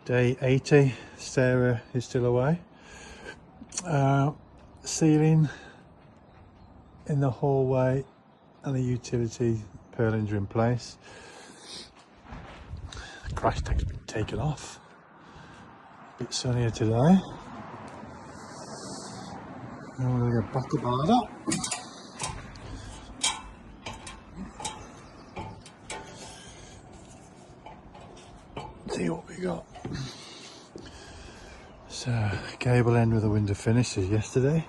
Day 80, Sarah is still away. Ceiling in the hallway and the utility purlins are in place. The crash tech's been taken off. A bit sunnier today. And we're going to back up like that. See what we got. So, gable end with the window finish as yesterday.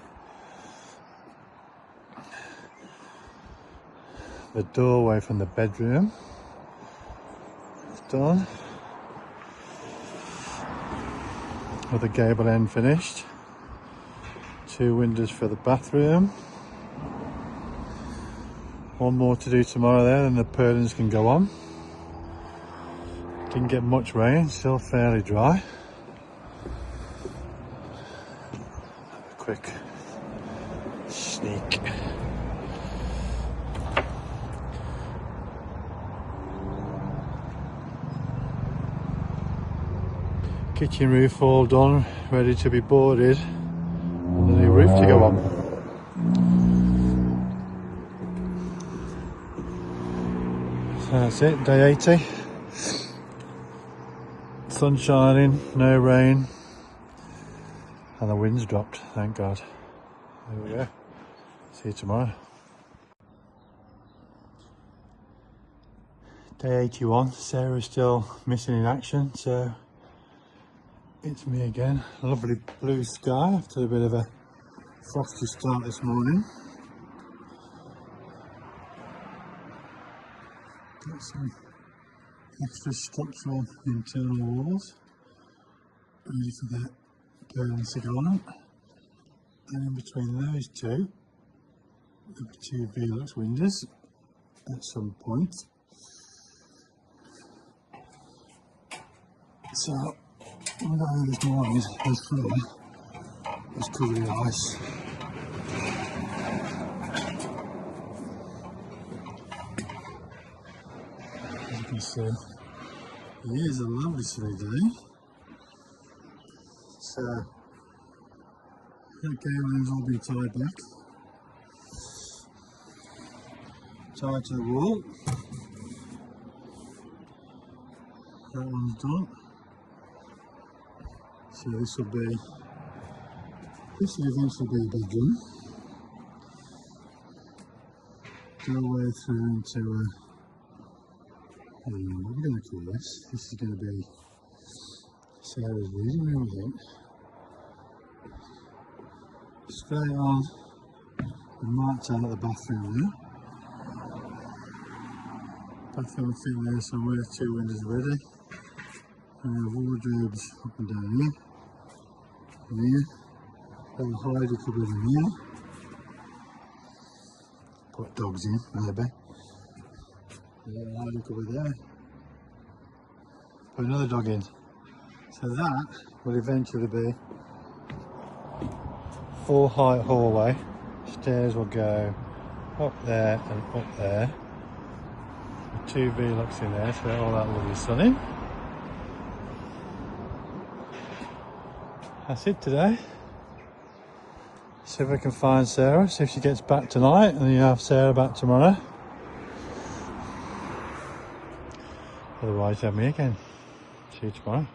The doorway from the bedroom is done. With the gable end finished. 2 windows for the bathroom. One more to do tomorrow there, and the purlins can go on. Didn't get much rain, still fairly dry. Have a quick sneak. Kitchen roof all done, ready to be boarded, and the new roof to go on. So that's it, day 80. Sun shining, no rain, and the wind's dropped, thank God. There we go. See you tomorrow. Day 81, Sarah's still missing in action, so it's me again. Lovely blue sky after a bit of a frosty start this morning. Got some extra structural internal walls ready for the purlins to go on. And in between those two, there were 2 Velux windows at some point. So when I got here this morning, this floor was covered in ice. As you can see, it is a lovely sunny day. So the gable end's all been tied back, tied to the wall. That one's done. So this will eventually be a bedroom. Doorway through into I don't know what we're going to call this. This is going to be Sarah's reading room, I think. Straight on, and marked out the bathroom there. Bathroom will fit there somewhere, 2 windows ready. And we have wardrobes up and down here. And here. Little hidey cupboard in here. Put dogs in, maybe. A little hidey cupboard there. Put another dog in. So that will eventually be full height hallway. Stairs will go up there and up there. With 2 Velux in there, so all that lovely sunny. That's it today. See if I can find Sarah, see if she gets back tonight, and then you have Sarah back tomorrow. Otherwise, you have me again. See you tomorrow.